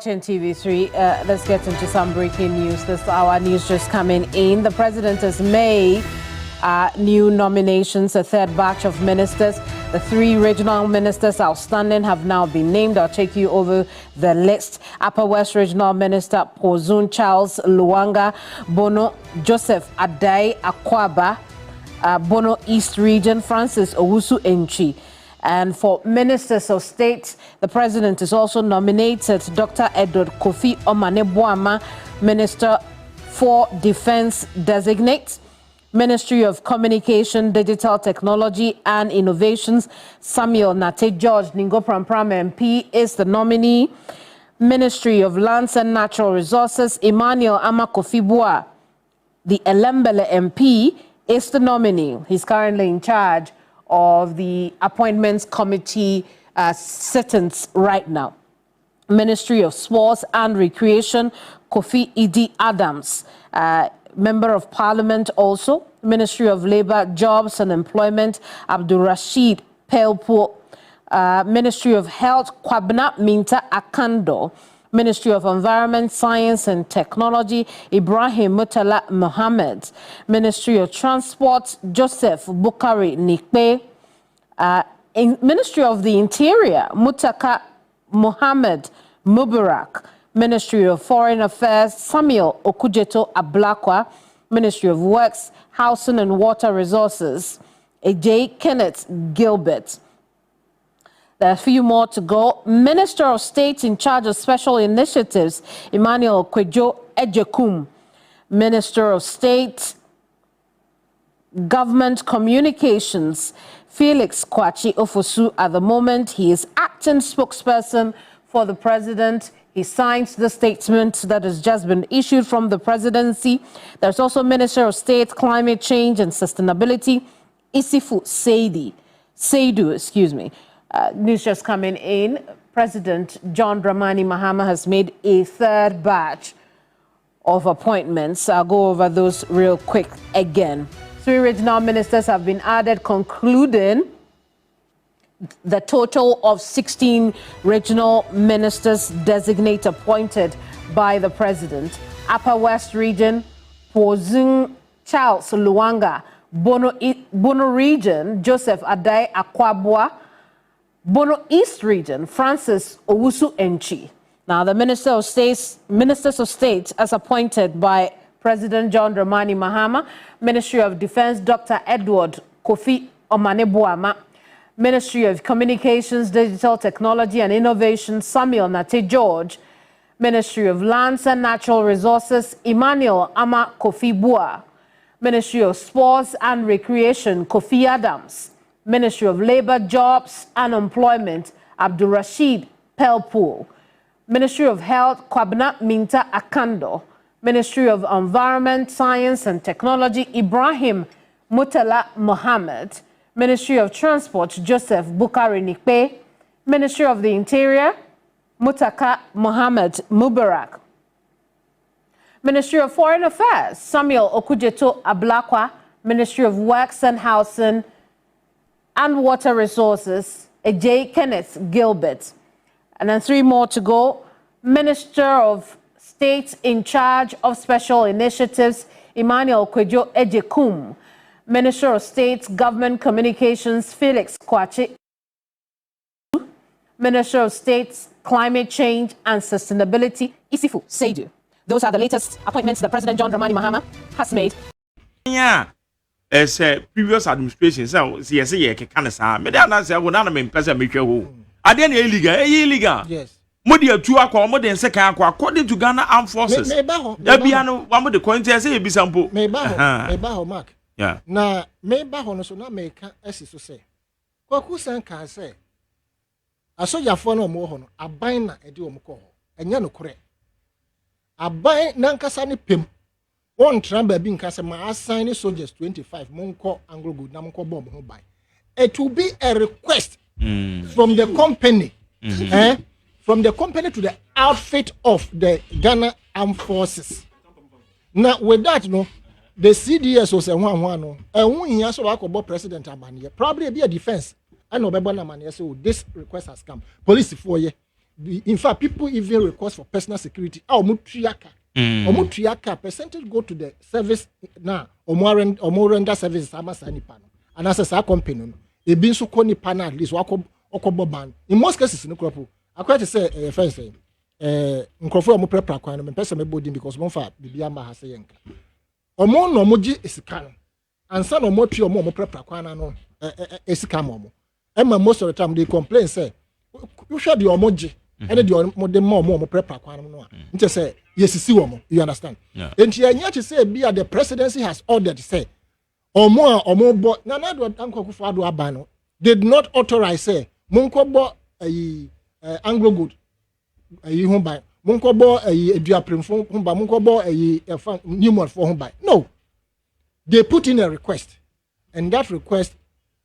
TV3, let's get into some breaking news. This hour news just coming in. The president has made new nominations, a third batch of ministers. The 3 regional ministers outstanding have now been named. I'll take you over the list. Upper West Regional Minister Pozun Charles Luanga, Bono Joseph Adai Akwaba, Bono East Region Francis Owusu Enchi. And for ministers of state, the president is also nominated Dr. Edward Kofi Omaneboama, Minister for Defense Designate, Ministry of Communication, Digital Technology and Innovations, Samuel Nate George Ningo Prampram MP is the nominee. Ministry of Lands and Natural Resources, Emmanuel Amakofibua, the Elembele MP, is the nominee. He's currently in charge of the Appointments Committee sittings right now. Ministry of Sports and Recreation, Kofi Idi Adams, Member of Parliament also. Ministry of Labour, Jobs and Employment, Abdul Rashid Pelpo. Ministry of Health, Kwabna Minta Akando. Ministry of Environment, Science and Technology, Ibrahim Mutala Mohammed. Ministry of Transport, Joseph Bukari Nikbe. Ministry of the Interior, Muntaka Mohammed Mubarak. Ministry of Foreign Affairs, Samuel Okujeto Ablakwa. Ministry of Works, Housing and Water Resources, A.J. Kenneth Gilbert. There are a few more to go. Minister of State in charge of Special Initiatives, Emmanuel Kwejo Ejekum. Minister of State, Government Communications, Felix Kwachi Ofosu. At the moment, he is acting spokesperson for the president. He signs the statement that has just been issued from the presidency. There's also Minister of State, Climate Change and Sustainability, Isifu Seidu. News just coming in. President John Dramani Mahama has made a third batch of appointments. I'll go over those real quick again. 3 regional ministers have been added, concluding the total of 16 regional ministers designate appointed by the president. Upper West Region, Pozun Charles Luanga. Bono Region, Joseph Adai Akwabwa. Bono East Region, Francis Owusu Enchi. Now, the ministers of state as appointed by President John Dramani Mahama. Ministry of Defense, Dr. Edward Kofi Omaneboama. Ministry of Communications, Digital Technology and Innovation, Samuel Nate George. Ministry of Lands and Natural Resources, Emmanuel Amakofibua. Ministry of Sports and Recreation, Kofi Adams. Ministry of Labour, Jobs and Employment, Abdul Rashid Pelpo. Ministry of Health, Kwabna Minta Akando. Ministry of Environment, Science and Technology, Ibrahim Mutala Mohammed. Ministry of Transport, Joseph Bukari Nikbe. Ministry of the Interior, Muntaka Mohammed Mubarak. Ministry of Foreign Affairs, Samuel Okujeto Ablakwa. Ministry of Works and Housing and Water Resources, A.J. Kenneth Gilbert. And then 3 more to go. Minister of State in charge of Special Initiatives, Emmanuel Kwejo Ejekum. Minister of State, Government Communications, Felix Kwachi. Minister of State, Climate Change and Sustainability, Isifu Seidu. Those are the latest appointments that President John Dramani Mahama has made. Yeah. As a previous administration, so yes, can say, Madame, say, well, none of me present make you. I didn't illegal. Yes. Modia 2 aqua, more than second aqua, according to Ghana Armed Forces. There be one of the coins, I say, be sample. Maybaho Mark. Yeah. Now, Maybaho no so not make as to say. Kwaku can say. I saw your phone or more, a bind a duomco, and yano correct. A bind Nankasani pimp. One tramber being Casama assigning soldiers 25 Monko Anglo Good Namco bomb by. It will be a request from the company. From the company to the outfit of the Ghana Armed Forces. Now, with that, no, the CDS was a one, and 1 year so about President Amania, probably be a defense. I know Bebana Mania, so this request has come. Police for you. in fact, people even request for personal security. Percentage go to the service now. Omo render services amasani pano. And as a company, a bin so koni pana at least wako ban. In most cases, no crop. I quite say first thing. Nkrofo omo prepare kwan me pese me body because mo fa bibia ma ha se yenka. Omo no mo gi esika no. Ansa no mo tui omo prepare kwan na no esika mo. Emma most of the time they complain say you should the omo gi and the omo de mo prepare kwan no. Nti say yesisi omo, you understand? And here to say be the presidency has ordered say omo bo na do Uncle Kufuor aban no did not authorize say monko bo Anglo good humbai monko bo eduaprim fo humba monko bo Newz for humbai. No, they put in a request, and that request,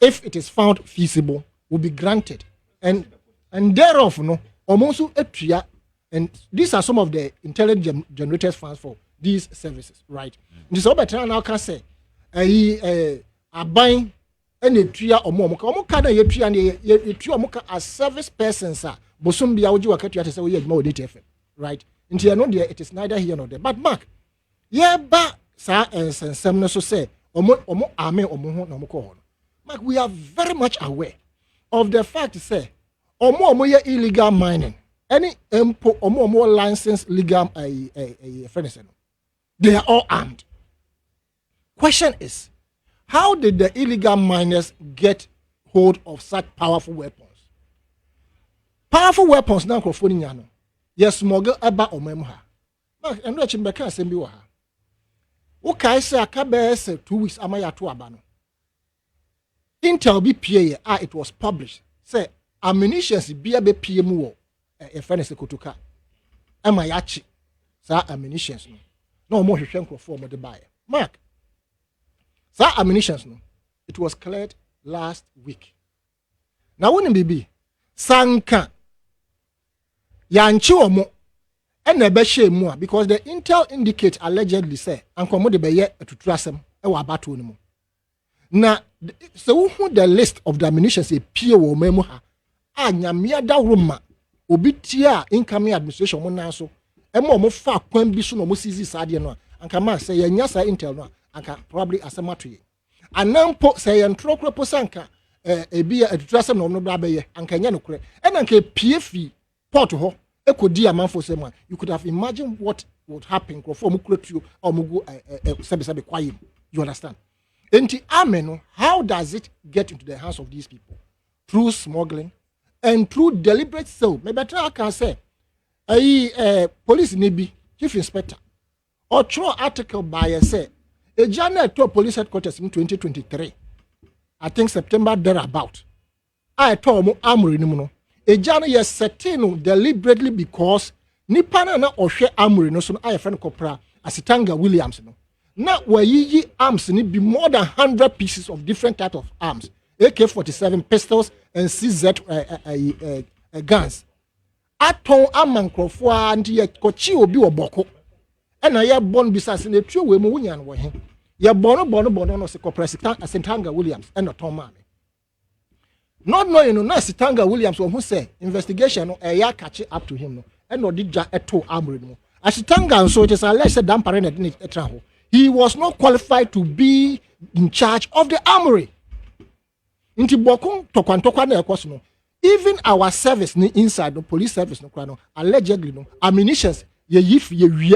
if it is found feasible, will be granted, and thereof no omonsu etria. And these are some of the intelligent generators funds for these services, right? This better now can say a buying any tria or more. Omo ye tria and ye tria as service persons are. Bosum bia oji wakati ate say we more data right? Into you know there it is neither here nor there. But Mark, yeah, ba sa ensem no so say omo ame omo ho na omo ko. Mark, we are very much aware of the fact say omo ye illegal mining. Any omo licensed legal furnace. They are all armed. Question is, how did the illegal miners get hold of such powerful weapons? Powerful weapons now crofoni nyano. Yes, smuggle eba omemha. Mark, and no chimbeka asembi wa ha. Okay, say akabe say 2 weeks amaya to abano. Intel BPA it was published. Say ammunitions be PM war. A furnace kutuka. Ama yachi. Sa ammunitions no more hwehwe for mo de buy. Mark. Sa ammunitions no. It was cleared last week. Now wouldn't be sanka yanchi omo ena be hye mu a because the intel indicate allegedly say ankomo de be ye atuturasem e wa abato ni mu. Na so who the list of the ammunitions e pie wo memu ha anyamia da roma obi tia incoming administration mo na so e mo fa kwan bi so no mo sisi saade no anka ma say yanya sa intel no anka probably asemato ye anampo say yentro kropo sanka ebi atuturasem no bra be ye anka nya no kure e na anka pie fi port ho e kodi amanfo sema you could have imagined what would happen for mo kuretu or mo go sebe kwayim. You understand? Enti ameno, how does it get into the hands of these people? Through smuggling and through deliberate sale. Maybe I can say, police nibi, chief inspector, or through article by a say, a journal to police headquarters in 2023, I think September thereabout. I told mo armory no. A journal yes certain deliberately because nipana na ohwe armory no so I friend Kopra Asitanga Williams no. Now where ye arms need be more than 100 pieces of different types of arms, AK-47 pistols and CZ guns. Aton amankrofo anti ye kochi obi oboko. And I have born besides in the true way Munyan were him. Ye bono no se Asitanga Williams and not Tom Mame. Not knowing no Asitanga Williams who say investigation no ya catch up to him no and no did ja eto armory no. Asitanga and so it is alleged that Dampare didn't etraho. He was not qualified to be in charge of the armory. Inti bokun tokwan na ekwoso no. Even our service ni inside the police service no kwa no allegedly no ammunitions ye wie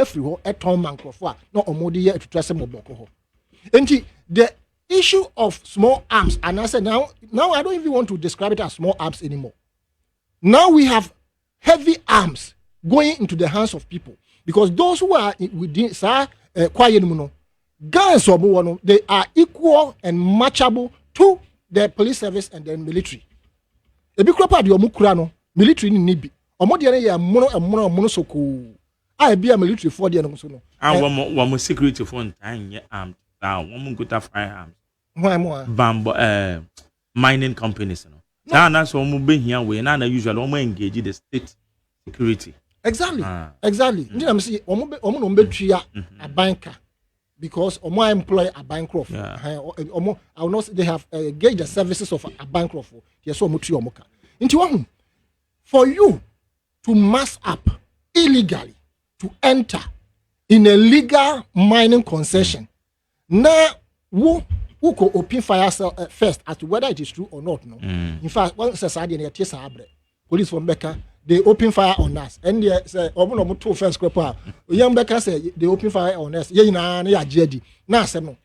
free ho eton mankrofo a no omode ye atutrase moboko ho. Inti the issue of small arms, and I said now I don't even want to describe it as small arms anymore. Now we have heavy arms going into the hands of people because those who are within guns they are equal and matchable to the police service and the military. Ebi kropa de omukura no military ni nibi. Omo de ye mono soko. I be a military for the no so no. And one security phone time armed. One go to firearms. Why more? Bambo mining companies no. Now so omo be here we na usually omo engage the state security. Exactly. Exactly. You know, say omo no betria a banker because omo employ a banker. Omo I will not say they have engaged the services of a banker. Yes, omo tri omo ka. Into one for you to mass up illegally to enter in a legal mining concession. Now, who could open fire first as to whether it is true or not? No. In fact, once police from Becca, they open fire on us. And they say, "Oh, two first crop." Young Becca said they open fire on us. Yeah, JD. Now, no.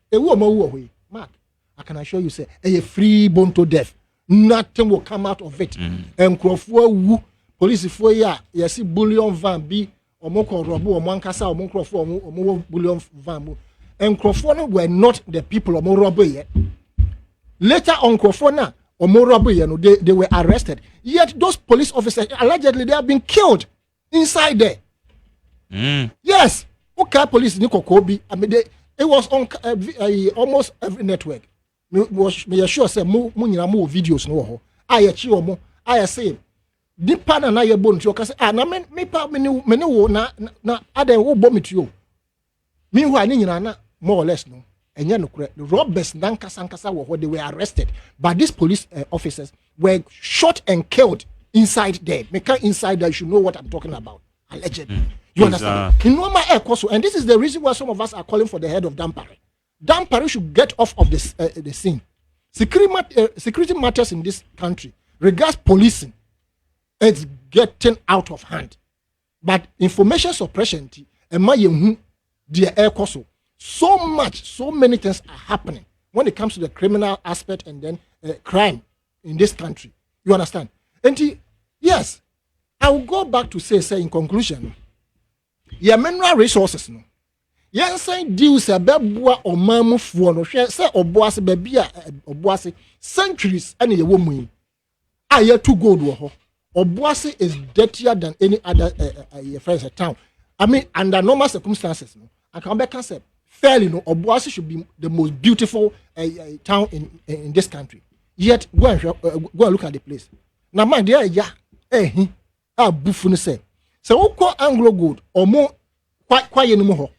Mark, I can assure you, say a free bone to death. Nothing will come out of it. And Crawford, police for ya, yes, bullion van be or moko robo or mancasa or moncroft or more bullion van. And Crawford were not the people of Morobo yet. Later on, Crawford or Morobo, they were arrested. Yet those police officers allegedly they have been killed inside there. Yes, okay, police Nico Kobe. I mean, it was on almost every network. Me assure say mo videos no. I achieve I say. Di pana na ye bon to say na me pa me wo na adan wo bom to you. Meanwhile ni nyina na more or less no. Enya no kure. The robbers nankasa wo they were arrested, but these police officers were shot and killed inside there. Make inside there, you should know what I'm talking about. Allegedly. You understand? In normal air course, and this is the reason why some of us are calling for the head of Dampare. Dampare should get off of this the scene. Security matters in this country, regards policing, it's getting out of hand. But information suppression and my dear air course, so many things are happening when it comes to the criminal aspect and then crime in this country. You understand? And yes, I will go back to say in conclusion, your mineral resources no. Yes, I do say bebua or mamu for no share say oboase bebia oboase centuries and a woman. I too gold wo oboase is dirtier than any other friends town. I mean, under normal circumstances, no, I can back and say fairly no oboase should be the most beautiful town in this country. Yet go and look at the place. Now my dear bufunu say so uko Anglo Gold or more quite no more.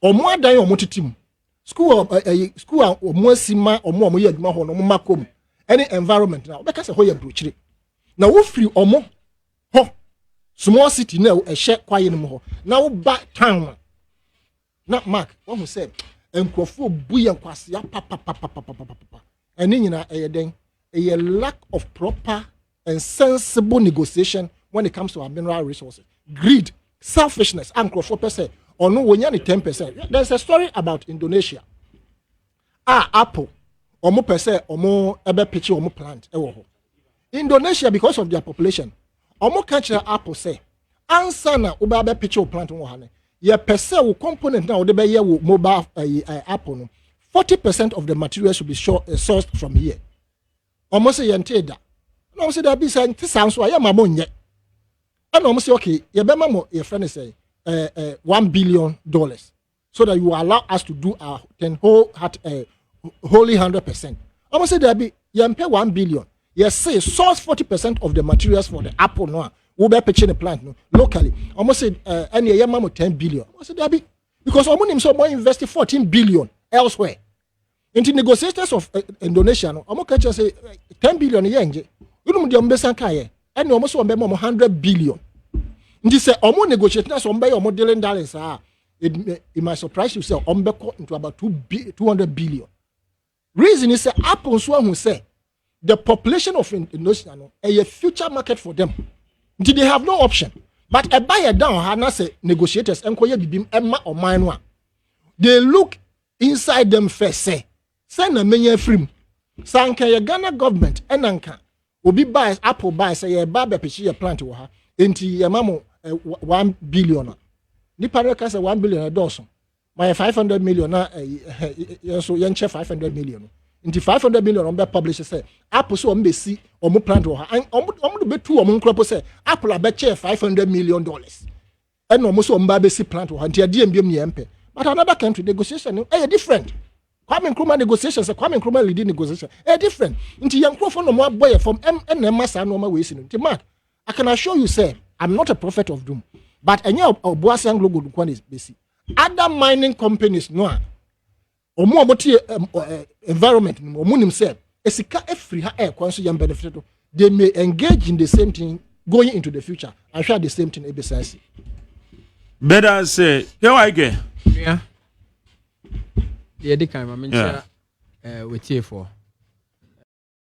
Or more than your motitim. School or more sima or more yadma or more macom. Any environment now, because a hoya bruchri. Now, we free or more. Ho, small city now, a share quiet no more. Now, back town. Not Mark, one who said, and Crawford buoyant quasia papa. And in a lack of proper and sensible negotiation when it comes to our mineral resources. Greed, selfishness, and Crawford per se. Or no, when you're 10%. There's a story about Indonesia. Apple, or more per se, or more ever picture or more plant. Indonesia, because of their population, or more country apple say, answer na uba picture or plant on ye per se component now the be mobile apple. 40% of the material should be sourced from here. Almost a yanteda. No, say that be saying this sounds why I'm a money. And almost okay, ye be mamo your friend say. $1 billion so that you allow us to do our wholly 100%. Almost say there be you pay 1 billion. Yes, say source 40% of the materials for the apple no. We be pitching the plant no locally. Almost say any year 10 billion. Almost say there be because almost so more invested 14 billion elsewhere. Into negotiations of Indonesia no. Almost catch say 10 billion yen. You know the umbesan kai. And almost 100 billion. This say omo negotiating some by omo dealing dollars it might surprise you say ombeko into about 200 billion. Reason is say Apple so who say the population of Indonesia no a future market for them. They have no option. But a buyer down hana say negotiators enkoye bibim emma or mine one. They look inside them first say na menye free. Sanka ye Ghana government enanka obi buys Apple buys say ye ba be pichi ye plant wo ha enti ye mamo 1 billion. Nipa reka say 1 billion doson. My 500 million na so yenche 500 million. Into 500 million on be publish say Apple so on be see or mo plant wo ha. On be two or mo nkropo say Apple be che $500 million. And almost on be see plant wo ha. Nti ade mbiem ne empe. But another country negotiation is different. Kwame Nkrumah negotiations, Kwame Nkrumah leading negotiation different. Nti yankrofo no mo boy from MNMasa no ma we see no. Nti Mark, I can assure you say I'm not a prophet of doom. But enya oboase Anglo Gold Kwan is basic. Other mining companies no omo environment no omo nim say esika free ha air kwan so yam benefit. They may engage in the same thing going into the future. I'm sure the same thing will be sense. Better say, here I get. Yeah. The Eddie Kaima, with you for.